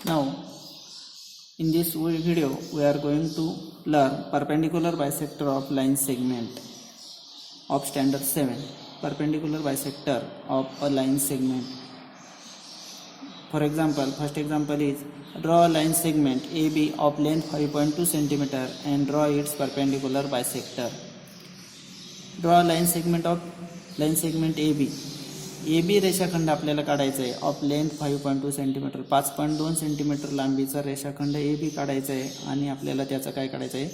Now in this video we are going to learn perpendicular bisector of line segment of standard 7. Perpendicular bisector of a line segment. For example, first example is draw a line segment AB of length 5.2 cm and draw its perpendicular bisector. Draw a line segment of AB. AB रेषाखंड आपल्याला काढायचा आहे of length 5.2 centimetre 5.2 centimetre लांबीचा रेषाखंड AB काढायचा आहे आणि आपल्याला त्याचा काय काढायचं आहे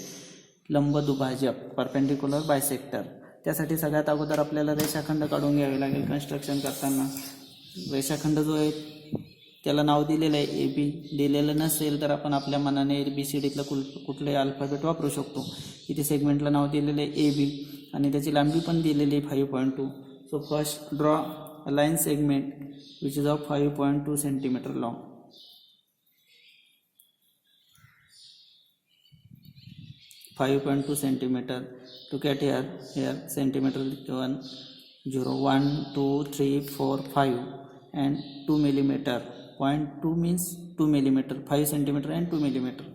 लंब दुभाजक परपेंडिक्युलर बायसेक्टर. त्यासाठी सगळ्यात अगोदर आपल्याला रेषाखंड काढून घ्यावे लागेल. कन्स्ट्रक्शन करताना रेषाखंड जो आहे त्याला नाव दिलेलं आहे AB. दिलेलं नसेल तर आपण आपल्या मनाने ABCDतलं कुठले अल्फाबेट वापरू शकतो. इथे सेगमेंटला नाव दिलेलं आहे AB आणि त्याची लांबी पण दिलेली आहे 5.2. So first draw a line segment which is of 5.2 centimeter long. centimeter. Look at here centimeter 1 0 1 2 3 4 5 and 2 millimeter. 0.2 means 2 millimeter. 5 centimeter and 2 millimeter.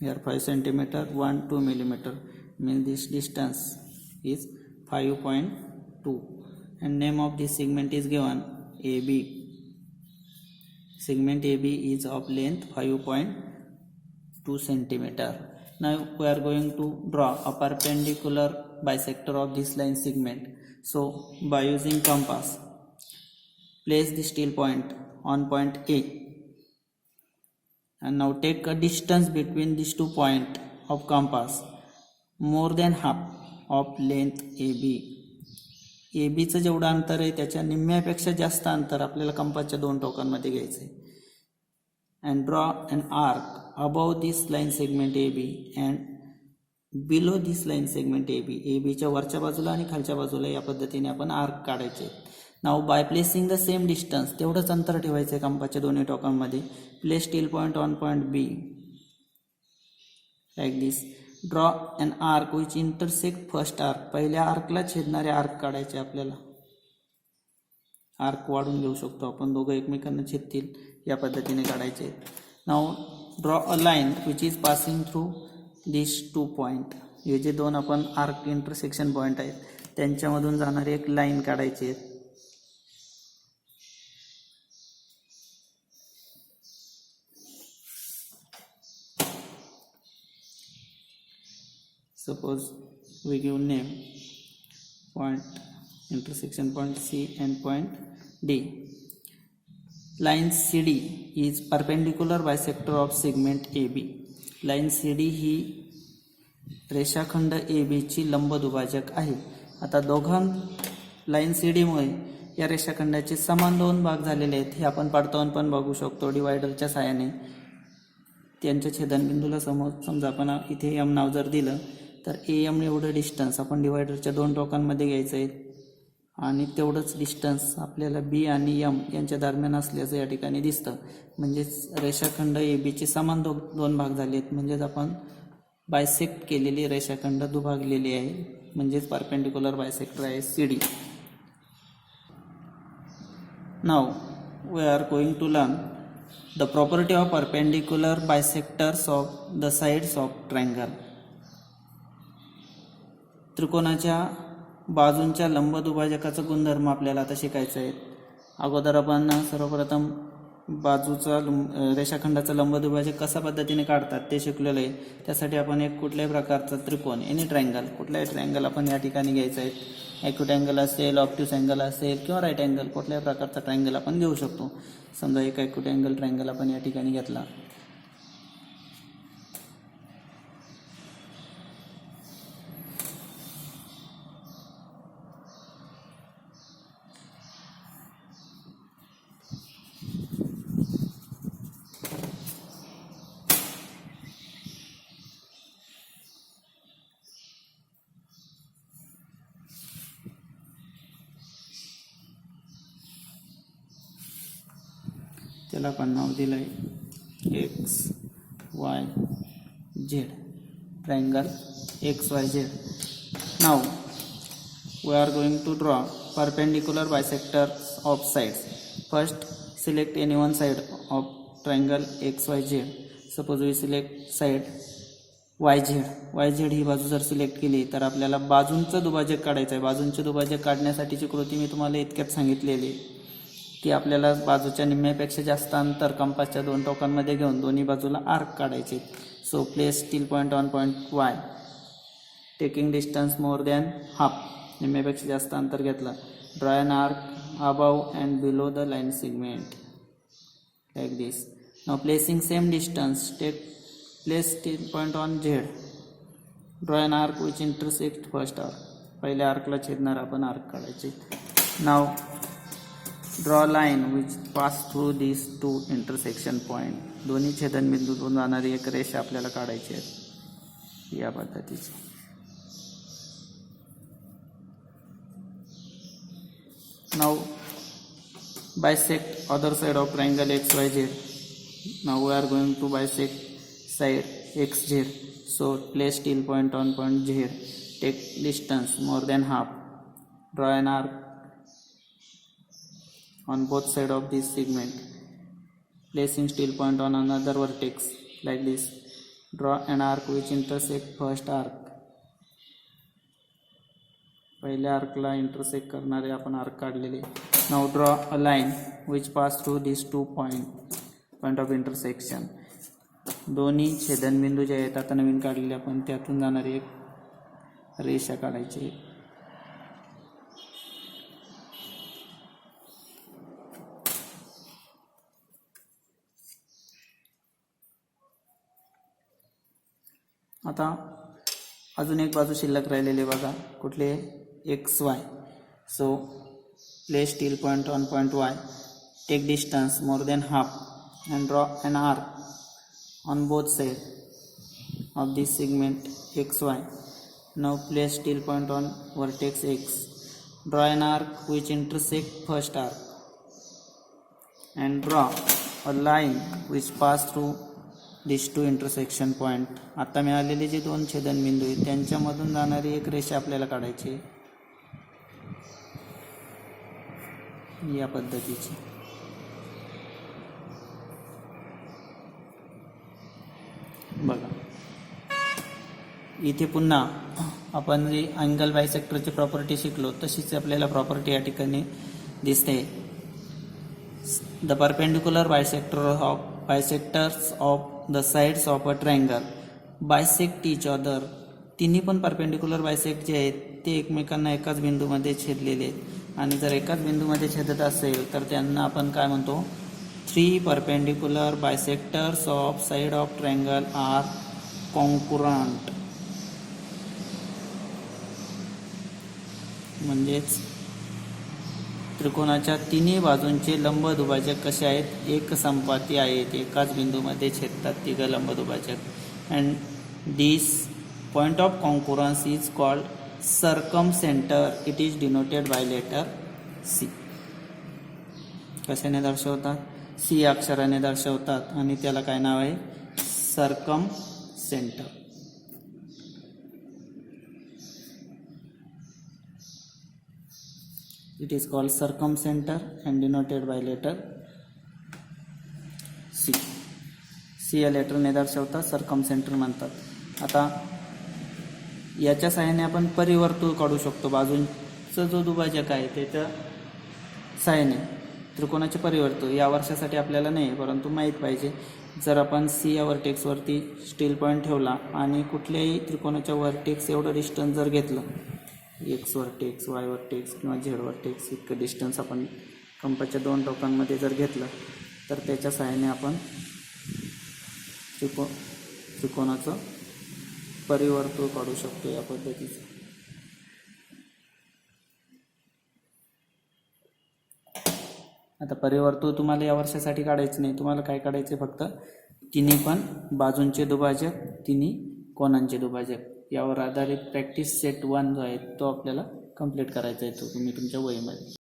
Here 5 centimeter 1 2 millimeter means this distance is 5.2 and name of this segment is given AB. Segment AB is of length 5.2 centimeter. Now we are going to draw a perpendicular bisector of this line segment. So by using compass place the steel point on point A. And now take a distance between these 2 points of compass more than half of length AB. AB चं जेवढं अंतर आहे त्याच्या निम्म्यापेक्षा जास्त अंतर आपल्याला कंपासच्या दोन टोकांमध्ये घ्यायचं आहे. And draw an arc above this line segment AB and below this line segment AB. AB च्या वरच्या बाजूला आणि खालच्या बाजूला या पद्धतीने आपण आर्क काढायचे. Now by placing the same distance तेवढंच अंतर ठेवायचं आहे कंपासच्या दोन्ही टोकांमध्ये. Place steel point on point B like this. Draw an arc which intersect first arc. पहिल्या आर्कला छेदणारे आर्क काढायचे आपल्याला. आर्क वाढून घेऊ शकतो आपण, दोघं एकमेकांना छेदतील या पद्धतीने काढायचे. Now draw a line which is passing through this 2 point. हे जे दोन आपण आर्क इंटरसेक्शन पॉइंट आहेत त्यांच्यामधून जाणारी एक लाईन काढायची आहे. Suppose we give name point intersection point C and point D. Line CD is perpendicular bisector of segment AB. Line CD ही रेषाखंड AB ची लंब दुभाजक आहे. आता दोघां लाईन CD मुळे या रेषाखंडाचे समान दोन भाग झालेले आहेत. हे आपण पडताळून पण बघू शकतो डिवायडरच्या साहाय्याने. त्यांच्या छेदनबिंदूला समजा आपण इथे M नाव जर दिलं तर AM एवढं डिस्टन्स आपण डिवायडरच्या दोन टोकांमध्ये घ्यायचं आहे आणि तेवढंच डिस्टन्स आपल्याला B आणि M यांच्या दरम्यान असल्याचं या ठिकाणी दिसतं. म्हणजेच रेषाखंड ABचे समान दोन भाग झाले आहेत. म्हणजेच आपण बायसेक्ट केलेली रेषाखंड दुभागलेली आहे. म्हणजेच परपेंडिक्युलर बायसेक्टर आहे CD. Now we are going to learn the property of perpendicular bisectors of the sides of triangle. त्रिकोणाच्या बाजूंच्या लंब दुभाजकाचा गुणधर्म आपल्याला आता शिकायचा आहे. अगोदर आपण सर्वप्रथम बाजूचा रेषाखंडाचा लंब दुभाजक कशा पद्धतीने काढतात ते शिकलेलो आहे. त्यासाठी आपण एक कुठल्याही प्रकारचा त्रिकोण एनी ट्रायंगल कुठलाही ट्रायंगल आपण या ठिकाणी घ्यायचा आहे. ॲक्यूट अँगल असेल, ऑब्ट्यूस अँगल असेल किंवा राईट अँगल कुठल्याही प्रकारचा ट्रायंगल आपण घेऊ शकतो. समजा एक ॲक्यूट अँगल ट्रायंगल आपण या ठिकाणी घेतला. त्याला आपण नाव दिलं आहे XYZ triangle XYZ. Now we are going to draw perpendicular bisectors of sides. First, select any one side of triangle XYZ. Suppose we select side YZ. YZ ही बाजू जर सिलेक्ट केली तर आपल्याला बाजूंचं दुभाजक काढायचं आहे. बाजूंचे दुभाजक काढण्यासाठीची कृती मी तुम्हाला इतक्यात सांगितलेली की आपल्याला बाजूच्या निम्म्यापेक्षा जास्त अंतर कंपासच्या दोन टोकांमध्ये घेऊन दोन्ही बाजूला आर्क काढायचे. So place steel point on point Y, taking distance more than half. निम्म्यापेक्षा जास्त अंतर घेतलं. Draw an arc above and below the line segment like this. Now placing same distance, place steel point on Z. Draw an arc which intersects first arc. पहिल्या आर्कला छेदणार आपण arc काढायचे. Now draw a line which pass through these two intersection point. दोन्ही छेदनबिंदूतून जाणारी एक रेषा आपल्याला काढायची आहे या पद्धतीची. Now bisect other side of triangle XYZ. Now we are going to bisect side XZ. So place steel point on point Z. Take distance more than half. Draw an arc on both sides of this segment. Placing steel point on another vertex like this. Draw an arc which intersects first arc. पहिल्या आर्कला intersect करणारे आपण arc काढलेले. Now draw a line which pass through these two point of intersection. दोन्ही छेदनबिंदू जे आहेत आता नवीन काढलेले आपण त्यातून जाणारी एक रेषा काढायची. आता अजून एक बाजू शिल्लक राहिलेली बघा, कुठले XY. So place steel point on point Y, take distance more than half and draw an arc on both sides of this segment XY. Now place steel point on vertex X. Draw an arc which intersects first arc and draw a line which pass through these two intersection point. आता मिळालेले जे दोन छेदनबिंदू आहेत त्यांच्यामधून जाणारी एक रेषा आपल्याला काढायची या पद्धतीची. बघा इथे पुन्हा आपण जी अँगल बायसेक्टरची प्रॉपर्टी शिकलो तशीच आपल्याला प्रॉपर्टी या ठिकाणी दिसते. The perpendicular bisectors of the sides of a triangle bisect each other. तिन्ही पण परपेंडिक्युलर बायसेक्ट जे आहेत ते एकमेकांना एकाच बिंदूमध्ये छेदलेले आहेत आणि जर एकाच बिंदूमध्ये छेदत असेल तर त्यांना आपण काय म्हणतो, 3 perpendicular bisectors of side of triangle are congruent. म्हणजेच त्रिकोणाच्या तिन्ही बाजूंचे लंब दुभाजक कसे आहेत, एक संपाती आहेत, एकाच बिंदूमध्ये छेदतात तिघं लंब दुभाजक. And this point of concurrence is called circumcentre. It is denoted by letter C. कशाने दर्शवतात, C अक्षराने दर्शवतात आणि त्याला काय नाव आहे, circumcentre. It is called circumcentre and denoted by letter C. C या लेटरने दर्शवतात, सर्कम सेंटर म्हणतात. आता याच्या सहाय्याने आपण परिवर्तुळ काढू शकतो. बाजूंचा जो दुभाजक आहे त्याच्या सहाय्याने त्रिकोणाचे परिवर्तुळ. या वर्षासाठी आपल्याला नाही परंतु माहीत पाहिजे. जर आपण C या वर्टेक्सवरती स्टील पॉईंट ठेवला आणि कुठल्याही त्रिकोणाच्या वर्टेक्स एवढं डिस्टन्स जर घेतलं, X वर्टेक्स, Y वर्टेक्स किंवा Z वर्टेक्स इतकं डिस्टन्स आपण कंपासच्या दोन टोकांमध्ये जर घेतलं तर त्याच्या सहाय्याने आपण त्रिकोणाचं परिवर्तुळ काढू शकतो या पद्धतीचं. आता परिवर्तुळ तुम्हाला या वर्षासाठी काढायचं नाही, तुम्हाला काय काढायचे फक्त तिन्ही पण बाजूंचे दुभाजक, तिन्ही कोणांचे दुभाजक. यावर आधारित प्रॅक्टिस सेट 1 जो आहे तो आपल्याला कंप्लीट करायचा आहे, तो तुम्ही तुमच्या वहीमध्ये